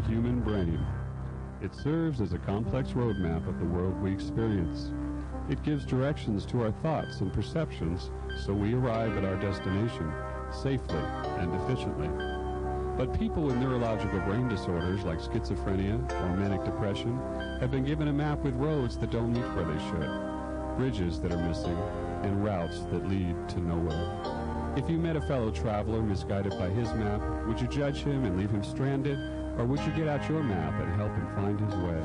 human brain. It serves as a complex roadmap of the world we experience. It gives directions to our thoughts and perceptions so we arrive at our destination safely and efficiently. But people with neurological brain disorders like schizophrenia or manic depression have been given a map with roads that don't meet where they should, bridges that are missing, and routes that lead to nowhere. If you met a fellow traveler misguided by his map, would you judge him and leave him stranded, or would you get out your map and help him find his way?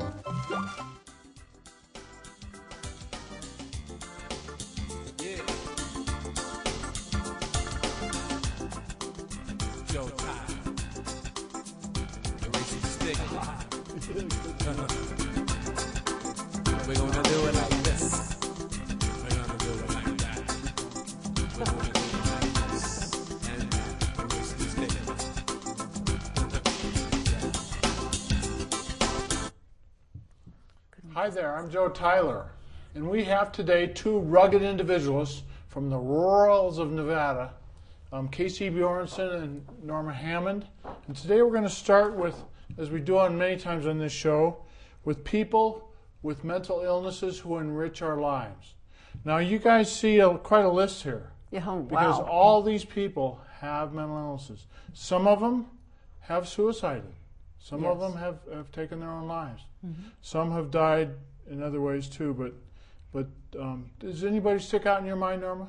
Joe Tyler, erasing stigma. We're gonna do it like this. We're gonna do it like that. We're gonna do it like this. And erase the stigma. Hi there, I'm Joe Tyler, and we have today two rugged individuals from the rurals of Nevada, Casey Bjornson and Norma Hammond. And today we're going to start with, as we do on many times on this show, with people with mental illnesses who enrich our lives. Now you guys see quite a list here. Yeah, wow. Because all these people have mental illnesses. Some of them have suicided. Some of them have taken their own lives. Mm-hmm. Some have died in other ways too. But does anybody stick out in your mind, Norma?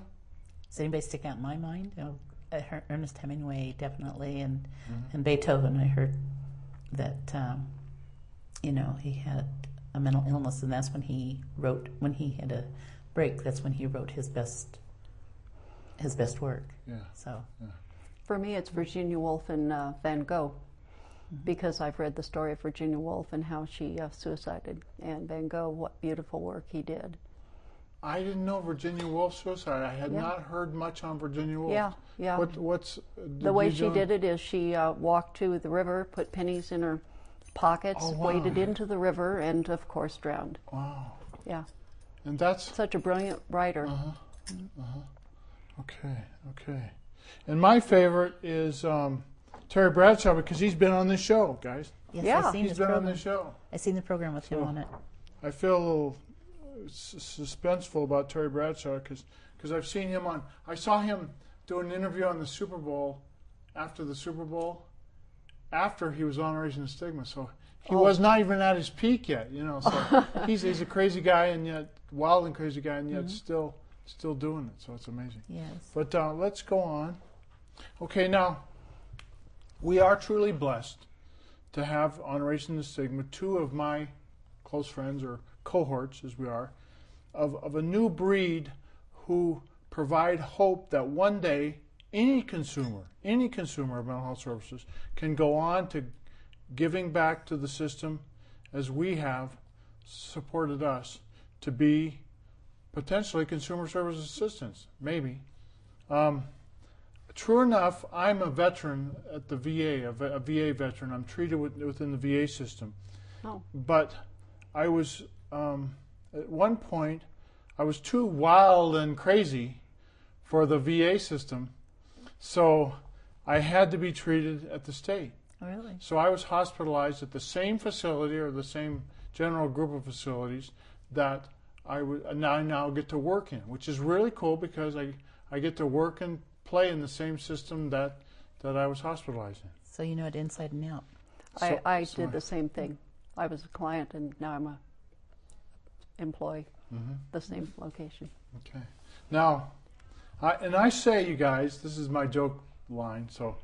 Does anybody stick out in my mind? Oh, Ernest Hemingway, definitely, and Beethoven. I heard that he had a mental illness, and that's when he wrote. When he had a break, that's when he wrote his best work. Yeah. So, for me, it's Virginia Woolf and Van Gogh, because I've read the story of Virginia Woolf and how she suicided, and Van Gogh, what beautiful work he did. I didn't know Virginia Woolf suicide. I had not heard much on Virginia Woolf. Yeah. What's the way she did it is she walked to the river, put pennies in her pockets, waded into the river, and of course drowned. Wow. Yeah. And that's such a brilliant writer. Okay. And my favorite is Terry Bradshaw, because he's been on this show, guys. Yes, I've seen he's been on this show. I've seen the program with him on it. I feel a little suspenseful about Terry Bradshaw because I've seen him on. I saw him do an interview on the Super Bowl after the Super Bowl, after he was on Raising the Stigma. So he was not even at his peak yet, So he's a crazy guy, and yet wild and crazy guy, and yet still doing it. So it's amazing. Yes. But let's go on. Okay, now we are truly blessed to have on Raising the Stigma two of my close friends, or cohorts as we are, of a new breed who provide hope that one day any consumer of mental health services can go on to giving back to the system as we have supported us to be potentially consumer service assistants, maybe. True enough, I'm a veteran at the VA, a VA veteran. I'm treated within the VA system. Oh. But I was, at one point, I was too wild and crazy for the VA system, so I had to be treated at the state. Oh, really? So I was hospitalized at the same facility or the same general group of facilities that I now get to work in, which is really cool because I get to work and play in the same system that I was hospitalized in. So you know it inside and out. I did the same thing. I was a client, and now I'm a employee, the same location. Okay. Now, I say, you guys, this is my joke line, so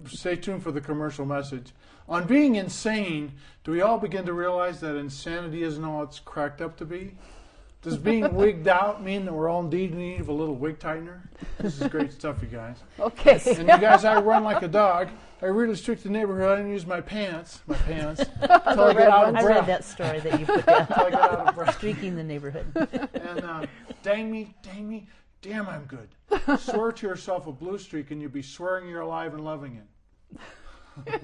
stay tuned for the commercial message. On being insane, do we all begin to realize that insanity isn't all it's cracked up to be? Does being wigged out mean that we're all indeed in need of a little wig tightener? This is great stuff, you guys. Okay. And you guys, I run like a dog. I really restrict the neighborhood. I don't use my pants, until I get out of breath. I read that story that you put down. Until I get out of breath. Streaking the neighborhood. And dang me, damn I'm good. Swear to yourself a blue streak and you'll be swearing you're alive and loving it.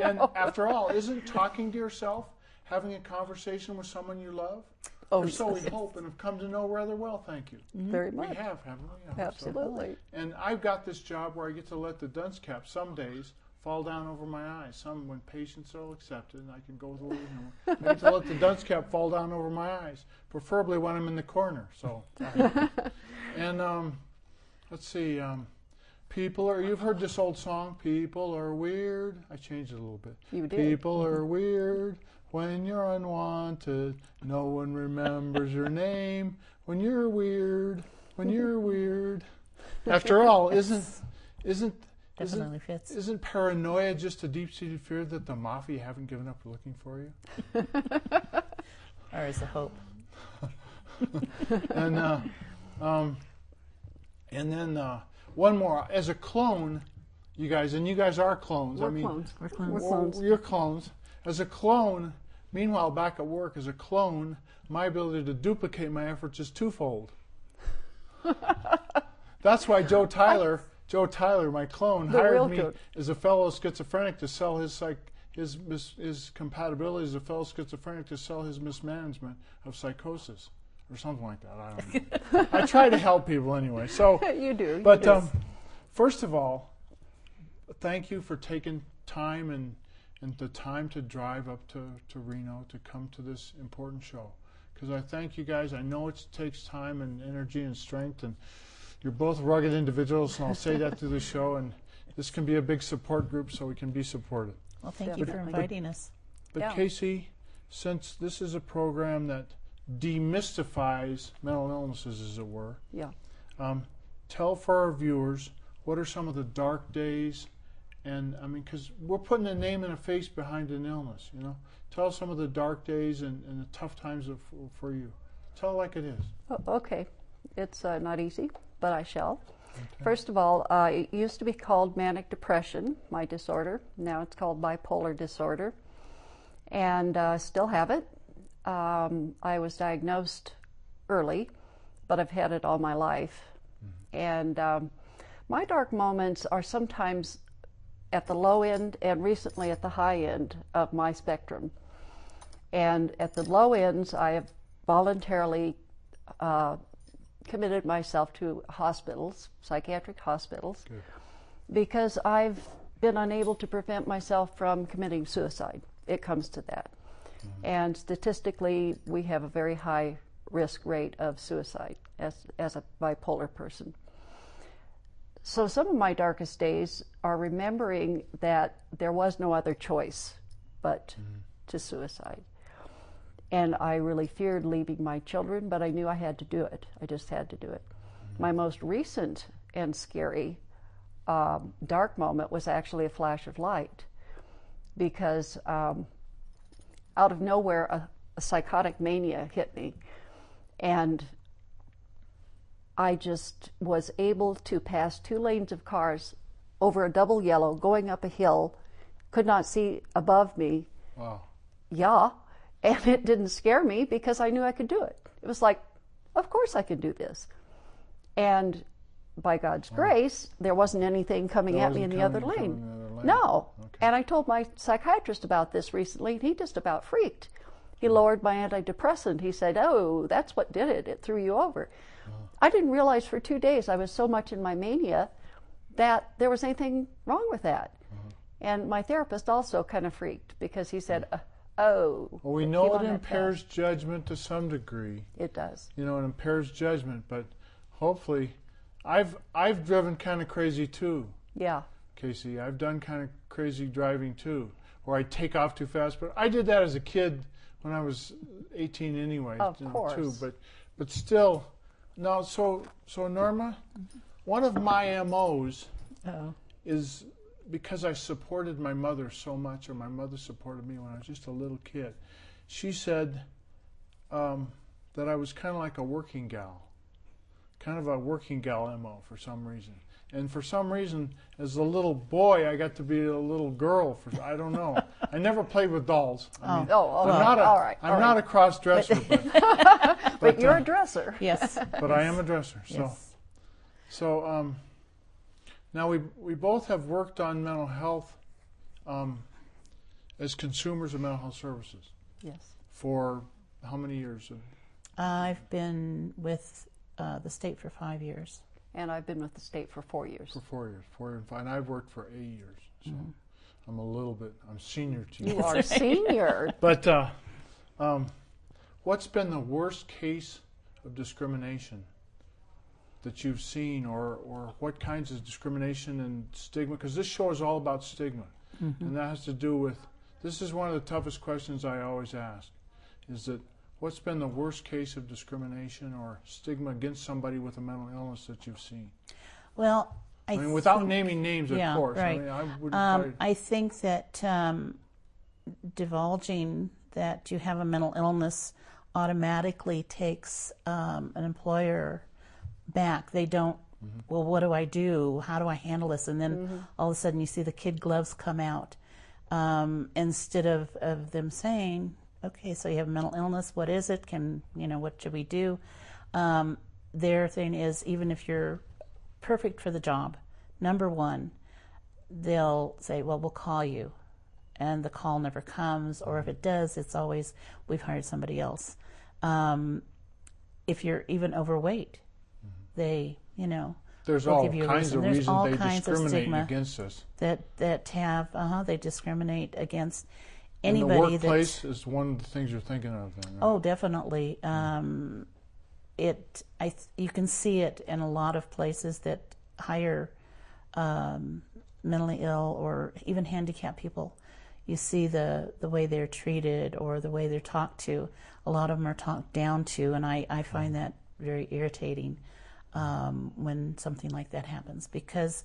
And after all, isn't talking to yourself, having a conversation with someone you love? Or so we hope and have come to know rather well, thank you. Very much. We have, haven't we? Absolutely. And I've got this job where I get to let the dunce cap some days fall down over my eyes. Some, when patients are accepted, and I can go with a little humor, I get to let the dunce cap fall down over my eyes, preferably when I'm in the corner. So, and let's see, you've heard this old song, people are weird. I changed it a little bit. You did. People are weird when you're unwanted. No one remembers your name when you're weird. When you're weird. After all, Definitely fits. Isn't paranoia just a deep-seated fear that the mafia haven't given up looking for you? Or is the hope? And then one more. As a clone, you guys are clones. We're clones. We're clones. We're clones. You're clones. As a clone, meanwhile, back at work, as a clone, my ability to duplicate my efforts is twofold. That's why Joe Tyler, my clone, hired me as a fellow schizophrenic to sell his compatibility as a fellow schizophrenic to sell his mismanagement of psychosis or something like that. I don't know. I try to help people anyway. So You do. But first of all, thank you for taking time and the time to drive up to Reno to come to this important show. Because I thank you guys. I know it takes time and energy and strength, and you're both rugged individuals, and I'll say that through the show. And this can be a big support group, so we can be supported. Well, thank you for inviting us. But Yeah. Casey, since this is a program that demystifies mental illnesses, as it were, Yeah. tell for our viewers what are some of the dark days, and I mean, because we're putting a name and a face behind an illness, you know. Tell us some of the dark days and the tough times for you. Tell it like it is. Okay. It's not easy, but I shall. Okay. First of all, it used to be called manic depression, my disorder. Now it's called bipolar disorder, and still have it. I was diagnosed early, but I've had it all my life. Mm-hmm. And my dark moments are sometimes at the low end and recently at the high end of my spectrum. And at the low ends, I have voluntarily committed myself to hospitals, psychiatric hospitals, Good. Because I've been unable to prevent myself from committing suicide. It comes to that. Mm-hmm. And statistically, we have a very high risk rate of suicide as a bipolar person. So some of my darkest days are remembering that there was no other choice but to suicide. And I really feared leaving my children, but I knew I had to do it. I just had to do it. My most recent and scary dark moment was actually a flash of light, because out of nowhere a psychotic mania hit me, and I just was able to pass 2 lanes of cars over a double yellow going up a hill, could not see above me. Wow. Yeah. And it didn't scare me because I knew I could do it. It was like, of course I can do this. And by God's grace, there wasn't anything coming at me in the other lane. No. Okay. And I told my psychiatrist about this recently, and he just about freaked. He lowered my antidepressant. He said, "Oh, that's what did it. It threw you over." I didn't realize for 2 days I was so much in my mania that there was anything wrong with that. And my therapist also kind of freaked because he said, "Oh." Well, we know it impairs judgment to some degree. It does. You know, it impairs judgment, but hopefully, I've driven kind of crazy too. Yeah. Casey, I've done kind of crazy driving too, where I take off too fast. But I did that as a kid when I was 18 anyway. Of course. Too. But still, no. So Norma, one of my MOs is, because I supported my mother so much, or my mother supported me when I was just a little kid. She said that I was kind of like a working gal, kind of a working gal MO for some reason. And for some reason, as a little boy, I got to be a little girl. I don't know. I never played with dolls. I'm not a cross-dresser. But you're a dresser. Yes. But I am a dresser. So now we both have worked on mental health as consumers of mental health services. Yes. For how many years? I've been with the state for 5 years. And I've been with the state for 4 years. For 4 years, 4 and 5. And I've worked for 8 years. So, I'm senior to you. You are senior. But what's been the worst case of discrimination that you've seen, or what kinds of discrimination and stigma? Because this show is all about stigma, and that has to do with, this is one of the toughest questions I always ask, is that what's been the worst case of discrimination or stigma against somebody with a mental illness that you've seen? Well, I mean, without naming names, of course. Right. I mean, I think that divulging that you have a mental illness automatically takes an employer back. They don't, well, what do I do? How do I handle this? And then all of a sudden you see the kid gloves come out. Instead of them saying, okay, so you have a mental illness, what is it? What should we do? Their thing is, even if you're perfect for the job, number one, they'll say, well, we'll call you. And the call never comes, or if it does, it's always, we've hired somebody else. If you're even overweight, they, there's will all give you a kinds reason. of There's reasons all they kinds of discriminate stigma against us. that have, they discriminate against And anybody. the workplace is one of the things you're thinking of then, right? Oh, definitely. You can see it in a lot of places that hire mentally ill or even handicapped people. You see the way they're treated or the way they're talked to. A lot of them are talked down to, and I find that very irritating when something like that happens, because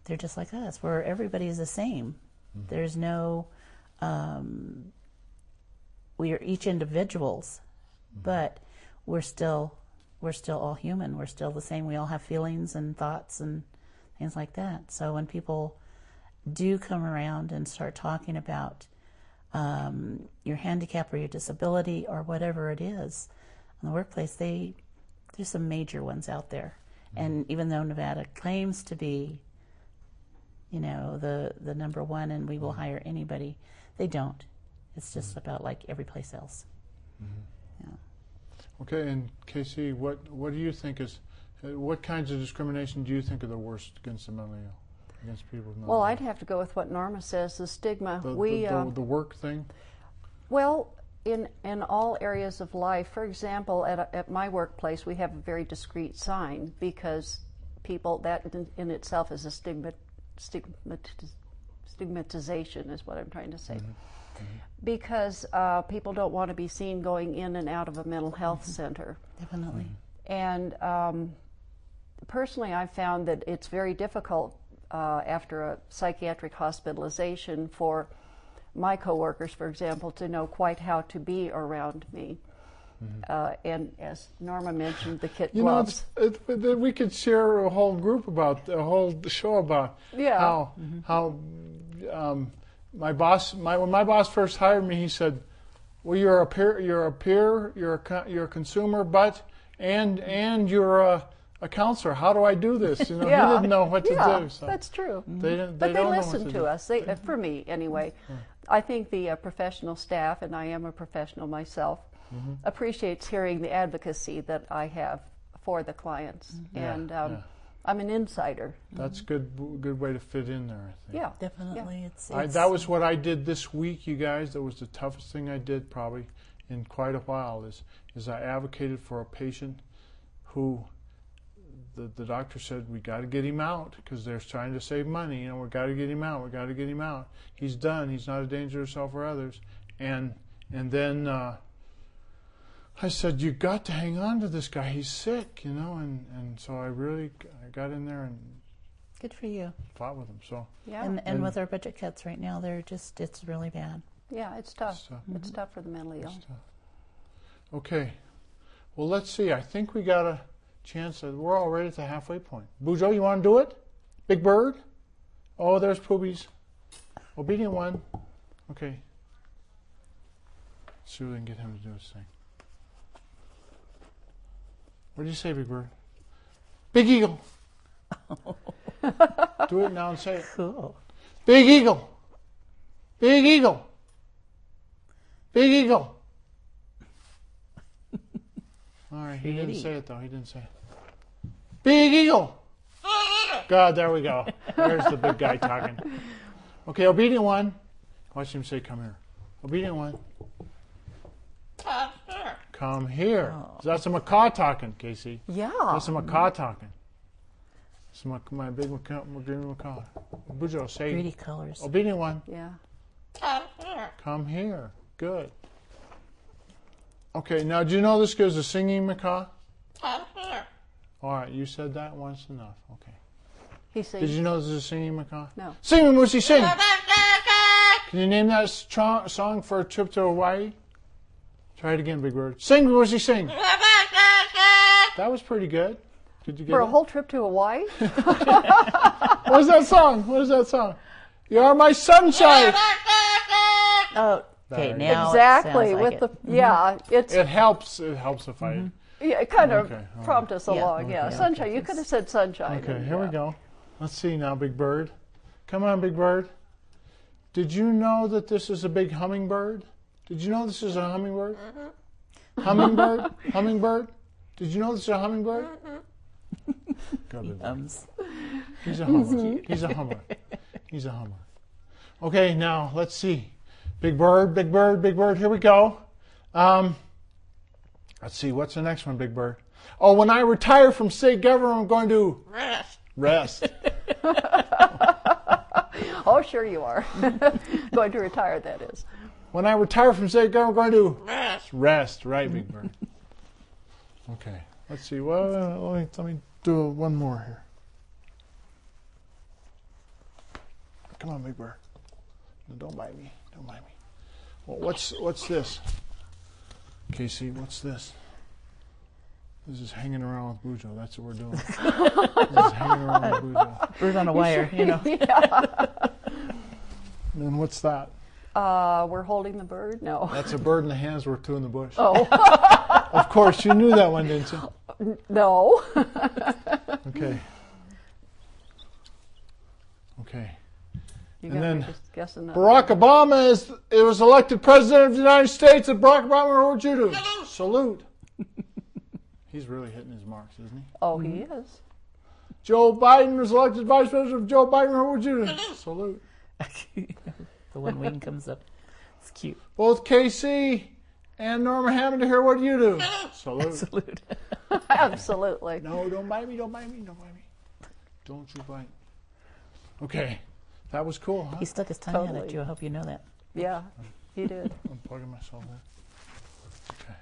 they're just like us, where everybody is the same. There's no, we are each individuals, but we're still all human. We're still the same. We all have feelings and thoughts and things like that. So when people do come around and start talking about your handicap or your disability or whatever it is in the workplace, there's some major ones out there. And even though Nevada claims to be, the number one and we will hire anybody, they don't. It's just about like every place else. Yeah. Okay, and Casey, what do you think what kinds of discrimination do you think are the worst against the mentally ill, against people with mental Well, illness? I'd have to go with what Norma says, the stigma. The work thing? Well, in all areas of life, for example, at my workplace, we have a very discreet sign because people, that in itself is a stigmatization is what I'm trying to say. Because people don't want to be seen going in and out of a mental health center. Definitely. And personally, I've found that it's very difficult after a psychiatric hospitalization for my coworkers, for example, to know quite how to be around me. And as Norma mentioned, the kit gloves. We could share a whole show about how my boss, when my boss first hired me, he said, "Well, you're a peer, you're a consumer, and you're a counselor. How do I do this?" He didn't know what to do. So that's true. But They listen to us. For me, anyway. I think the professional staff, and I am a professional myself, appreciates hearing the advocacy that I have for the clients. And I'm an insider. That's good way to fit in there, I think. Yeah, definitely. Yeah. That was what I did this week, you guys. That was the toughest thing I did probably in quite a while. Is I advocated for a patient who the doctor said, we got to get him out because they're trying to save money. We got to get him out. We got to get him out. He's done. He's not a danger to himself or others. And then I said, you got to hang on to this guy. He's sick, And so I got in there and good for you. Fought with him. So and with our budget cuts right now, it's really bad. Yeah, it's tough. It's tough for the mentally ill. Okay. Well, let's see. I think we got a chance. We're already at the halfway point. Bujoe, you want to do it? Big Bird? Oh, there's Poobies. Obedient one. Okay. Let's see if we can get him to do his thing. What did you say, Big Bird? Big Eagle. Do it now and say it. Cool. Big Eagle. Big Eagle. Big Eagle. All right, he didn't say it, though. He didn't say it. Big Eagle. God, there we go. There's the big guy talking. Okay, obedient one. Watch him say, come here. Obedient one. Come here. Oh. That's a macaw talking, Casey. Yeah. That's a macaw talking. It's my big macaw, green macaw. Bujoe, say, Pretty colors. obedient one. Yeah. Come here. Good. Okay, now do you know this goes a singing macaw? All right, you said that once enough. Okay. He sings. Did you know this is a singing macaw? No. Sing, Moosey, sing. Can you name that song for a trip to Hawaii? Try it again, Big Bird. Sing, Moosey, sing. That was pretty good. Did you get For a it? whole trip to Hawaii? What is that song? What is that song? You are my sunshine. Oh, okay. There. Now Exactly. it sounds like With it. the yeah, it's It helps. It helps if I. yeah, it kind of Okay, all right. prompted us along. Yeah, okay. sunshine. You could have said sunshine. Okay, and, here we go. Let's see now, Big Bird. Come on, Big Bird. Did you know that this is a big hummingbird? Did you know this is a hummingbird? Hummingbird? Hummingbird? Did you know this is a hummingbird? Go, Big Bird. He's a hummer. He's a hummer. He's a hummer. Okay, now let's see. Big Bird, Big Bird, Big Bird. Here we go. Let's see. What's the next one, Big Bird? Oh, when I retire from state government, I'm going to rest. Oh, sure you are. Going to retire, that is. When I retire from state government, I'm going to rest. Right, Big Bird. Okay. Let's see. Well, let me do one more here. Come on, Big Bird. No, don't bite me. Don't bite me. Well, what's this? Casey, what's this? This is hanging around with Bujoe. That's what we're doing. This is hanging around with Bujoe. Bird on a wire, you know. And then what's that? We're holding the bird? No. That's a bird in the hands we're two in the bush. Oh, Of course, you knew that one, didn't you? no. Okay. Okay. You And got me then just guessing that. Barack Obama was elected president of the United States, and Barack Obama, what would you do? Salute. He's really hitting his marks, isn't he? Oh, he is. Joe Biden was elected vice president of Joe Biden, what would you do? Salute. The one wing comes up. It's cute. Both KC and Norma Hammond are here, what do you do? Salute. Salute. Absolutely. No, don't bite me, don't bite me, don't bite me. Don't you bite. Okay. That was cool, huh? He stuck his tongue out Totally. at you. I hope you know that. Yeah, he did. I'm plugging myself in. Okay.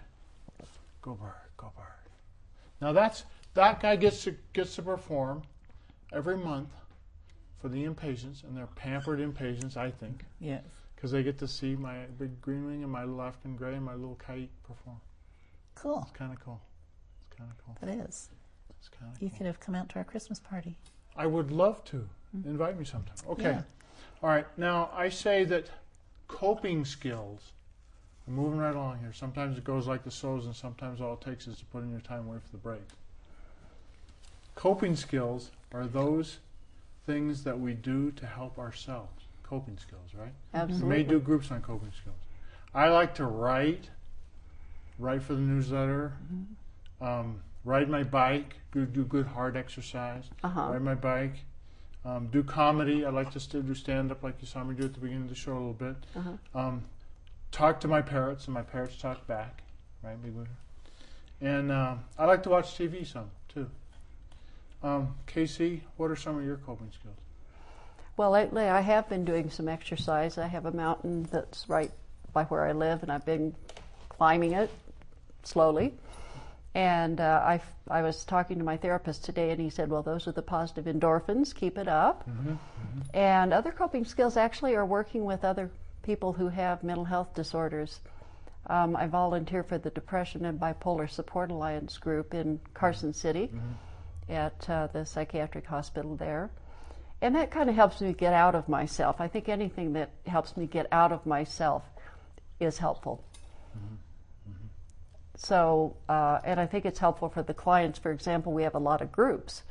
Go bird, go bird. Now that guy gets to perform every month for the impatiens, and they're pampered impatiens, I think, Yes. because they get to see my big green wing and my little African gray and my little kite perform. Cool. It's kind of cool. It's kind of cool. That is. It's kind of You cool. could have come out to our Christmas party. I would love to. Invite me sometime. Okay. Yeah. All right. Now, I say that coping skills, I'm moving right along here. Sometimes it goes like the sows, and sometimes all it takes is to put in your time away for the break. Coping skills are those things that we do to help ourselves. Coping skills, right? Absolutely. We may do groups on coping skills. I like to write for the newsletter, ride my bike, do good hard exercise, ride my bike, do comedy. I like to still do stand-up like you saw me do at the beginning of the show a little bit. Talk to my parrots, and my parrots talk back, right, Big Buddha? And I like to watch TV some, too. Casey, what are some of your coping skills? Well, lately I have been doing some exercise. I have a mountain that's right by where I live, and I've been climbing it slowly. And I was talking to my therapist today, and he said, well, those are the positive endorphins. Keep it up. And other coping skills actually are working with other people who have mental health disorders. I volunteer for the Depression and Bipolar Support Alliance group in Carson City at the psychiatric hospital there. And that kind of helps me get out of myself. I think anything that helps me get out of myself is helpful. So, and I think it's helpful for the clients. For example, we have a lot of groups,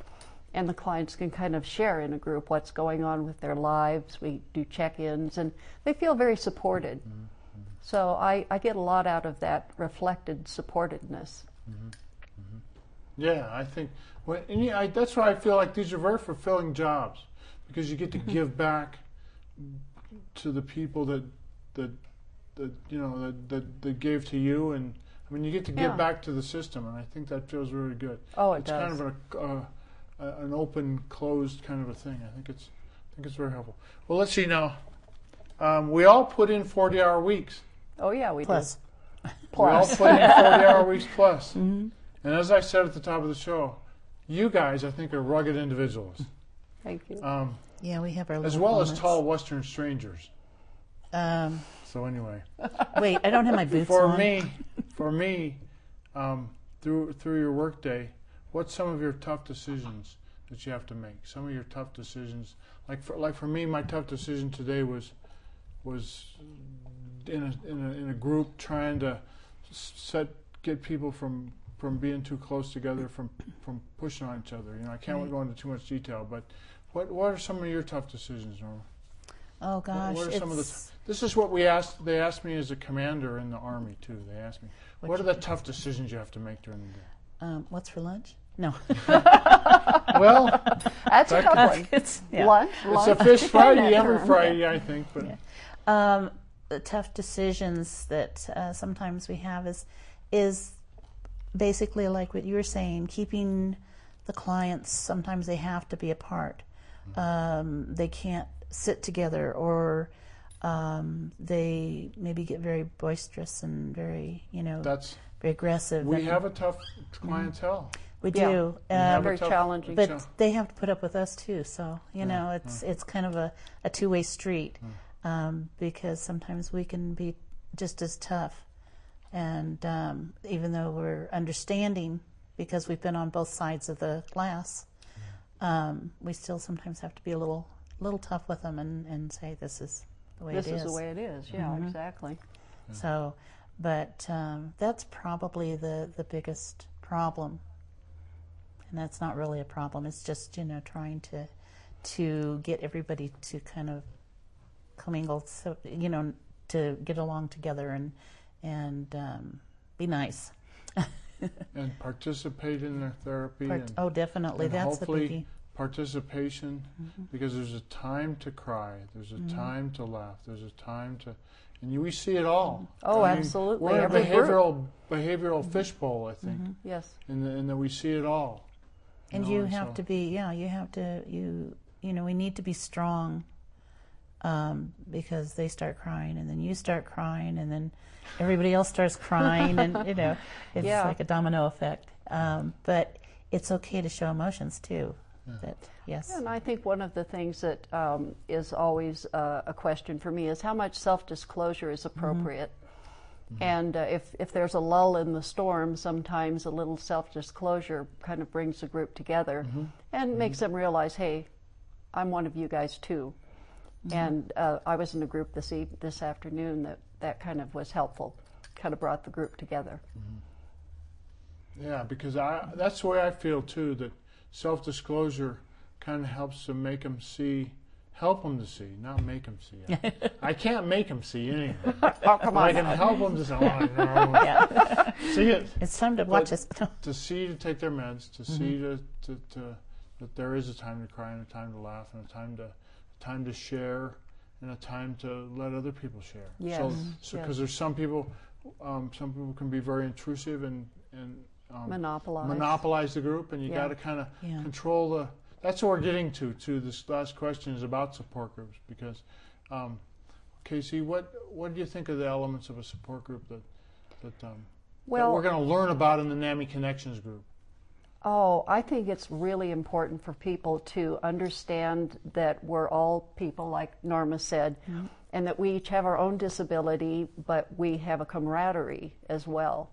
and the clients can kind of share in a group what's going on with their lives. We do check-ins, and they feel very supported. So I get a lot out of that reflected supportedness. Yeah, I think that's why I feel like these are very fulfilling jobs, because you get to give back to the people that gave to you, and I mean you get to give back to the system, and I think that feels really good. Oh, it's does. kind of an open, closed kind of a thing. I think it's very helpful. Well, let's see now. We all put in 40-hour weeks. Oh yeah, we Plus. do. We all put in 40-hour weeks plus. Mm-hmm. And as I said at the top of the show, you guys, I think, are rugged individuals. Thank you. Yeah, we have our as little well moments. as tall Western strangers. So anyway, Wait, I don't have my boots for on. me, through your work day, what's some of your tough decisions that you have to make? Some of your tough decisions, like for me, my tough decision today was in a group trying to get people from being too close together, from pushing on each other. You know, I can't go into too much detail, but what are some of your tough decisions, Norma? Oh gosh, What are some of the? This is what we asked. They asked me as a commander in the Army too. They asked me, "What are the tough decisions you have to make during the day?" What's for lunch? No. Well, That's a tough one. It's Lunch. it's a fish Friday every Friday, I think. But the tough decisions that sometimes we have is basically like what you were saying, keeping the clients. Sometimes they have to be apart. They can't sit together, or they maybe get very boisterous and very, very aggressive. We have a tough clientele. We Yeah. do. Very challenging. But they have to put up with us too. So it's kind of a two-way street, because sometimes we can be just as tough, and even though we're understanding because we've been on both sides of the glass, we still sometimes have to be a little tough with them and say this is the way it is. This is the way it is. Yeah, exactly. So, but that's probably the biggest problem. And that's not really a problem. It's just, trying to get everybody to kind of commingle, so, to get along together and be nice. And participate in their therapy. Definitely. And That's the hopefully biggie. Participation, because there's a time to cry, there's a time to laugh, there's a time to, and we see it all. Oh, I mean, absolutely. We're in a Every behavioral fishbowl, I think. Yes. And that we see it all. And you have to be, we need to be strong, because they start crying, and then you start crying, and then everybody else starts crying, and, it's like a domino effect. But it's okay to show emotions, too. Yes. And I think one of the things that is always a question for me is how much self-disclosure is appropriate. And if there's a lull in the storm, sometimes a little self-disclosure kind of brings the group together and makes them realize, hey, I'm one of you guys too. And I was in a group this afternoon that kind of was helpful, kind of brought the group together. Yeah, because that's the way I feel too, that self-disclosure kind of helps to make them see, help them to see, not make them see. I can't make them see anything. Oh, come on. I can help them to see, see it. It's time to watch us. To see, to take their meds, to see that there is a time to cry and a time to laugh and a time to share and a time to let other people share. Yes. So because there's some people can be very intrusive and monopolize the group, and you got to kind of control the. That's what we're getting to. This last question is about support groups, because, Casey, what do you think of the elements of a support group that we're going to learn about in the NAMI Connections group? Oh, I think it's really important for people to understand that we're all people, like Norma said, and that we each have our own disability, but we have a camaraderie as well.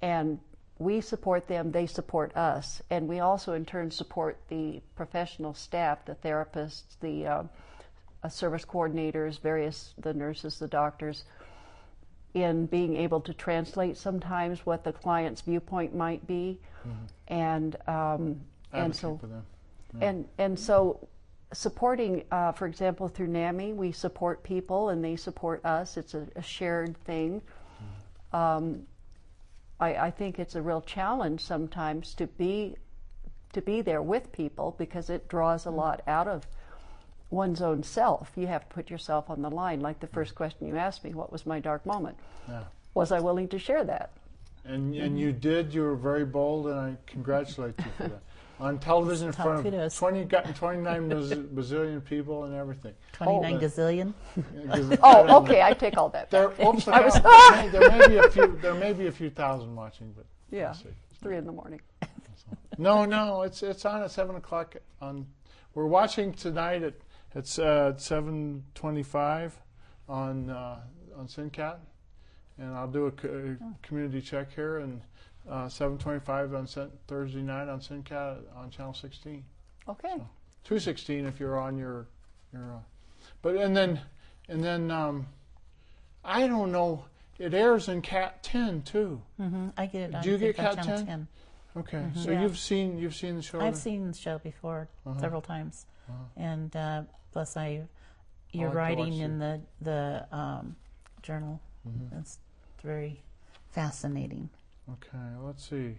And we support them, they support us, and we also in turn support the professional staff, the therapists, the service coordinators, the nurses, the doctors, in being able to translate sometimes what the client's viewpoint might be, and so for them. and so supporting, for example, through NAMI, we support people and they support us. It's a shared thing. I think it's a real challenge sometimes to be there with people, because it draws a lot out of one's own self. You have to put yourself on the line. Like the first question you asked me, what was my dark moment? Yeah. Was I willing to share that? And you did. You were very bold, and I congratulate you for that. On television in front of 29 bazillion people and everything. 29 gazillion? Oh, okay. I take all that back. There may be a few thousand watching, but yeah, we'll see. 3 in the morning. No, it's on at 7 o'clock. We're watching tonight at 7:25 on SynCat, and I'll do a community check here, and 7:25 on Thursday night on SynCat on channel 16. Okay. So, 216 if you're on your but and then I don't know. It airs in Cat 10 too. Mm-hmm. I get it. Do you get Cat 10? 10? Okay, Mm-hmm. so yeah. you've seen the show. I've seen the show before several times, and plus you're writing in the journal. Mm-hmm. It's very fascinating. Okay, let's see.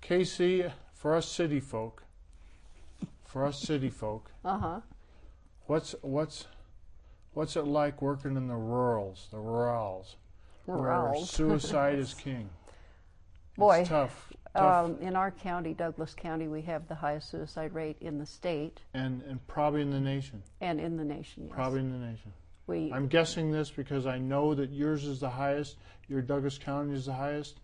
Casey, for us city folk. What's it like working in the rurals? Where suicide is king. Boy, it's tough. In our county, Douglas County, we have the highest suicide rate in the state. And probably in the nation. And in the nation, yes. Probably in the nation. We, I'm guessing this because I know that yours is the highest, your Douglas County is the highest,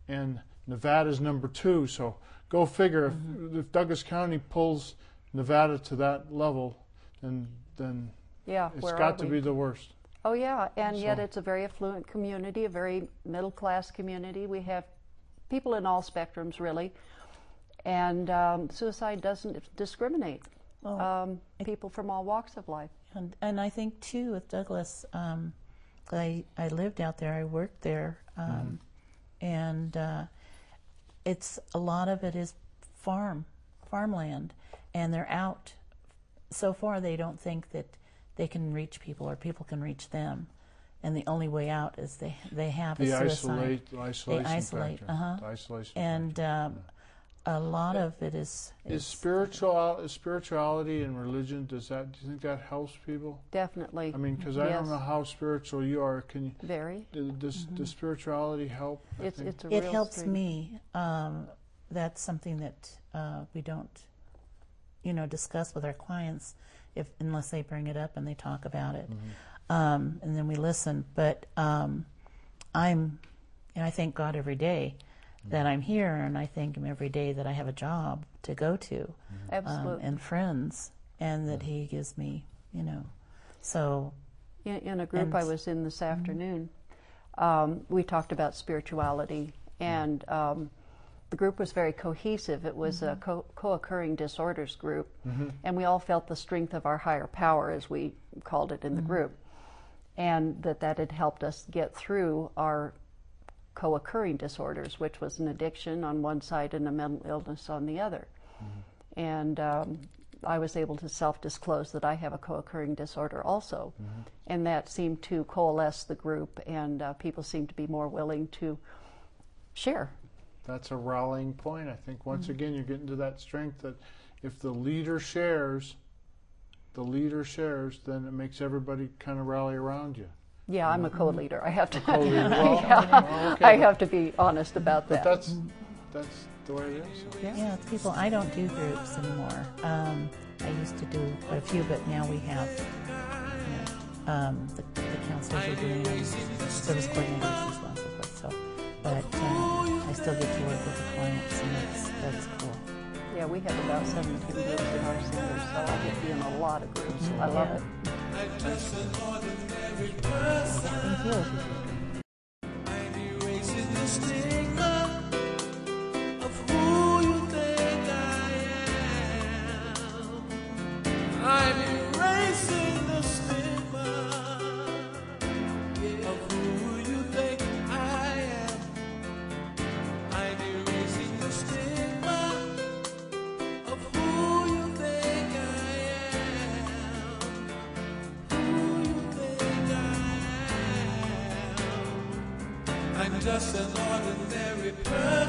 and Nevada's number 2. So go figure, if Douglas County pulls Nevada to that level, then yeah, it's got to be the worst. Oh yeah, and yet it's a very affluent community, a very middle-class community. We have people in all spectrums, really, and suicide doesn't discriminate. People from all walks of life. And I think too with Douglas, I lived out there, I worked there, and it's a lot of it is farmland, and they're out. So far, they don't think that they can reach people or people can reach them, and the only way out is they have a suicide. The isolation factor. The isolation and a lot of it is spirituality and religion. Do you think that helps people? Definitely. I mean, because I don't know how spiritual you are. Can you? Very. Does spirituality help? It helps me. That's something that we don't, discuss with our clients unless they bring it up and they talk about it, and then we listen. But I thank God every day that I'm here, and I thank Him every day that I have a job to go to, and friends, and that He gives me, So in a group I was in this afternoon, we talked about spirituality, and the group was very cohesive. It was a co-occurring disorders group, and we all felt the strength of our higher power, as we called it in the group, and that had helped us get through our co-occurring disorders, which was an addiction on one side and a mental illness on the other. And I was able to self-disclose that I have a co-occurring disorder also, and that seemed to coalesce the group, and people seemed to be more willing to share. That's a rallying point. I think once again you're getting to that strength that if the leader shares, then it makes everybody kind of rally around you. Yeah, I'm a co-leader. I have to. Well, I have to be honest about that. But that's the way it is. So. Yeah, people. I don't do groups anymore. I used to do quite a few, but now we have the counselors are doing service coordinators and so on and so forth. So, but I still get to work with the clients, and that's cool. Yeah, we have about 17 groups in our center, so I get to be in a lot of groups. I love it. Thank you. I'm erasing the stigma of who you think I am. I'm erasing the stigma of who you think I am. I'm erasing the stigma of who you think I am. I'm just an ordinary person.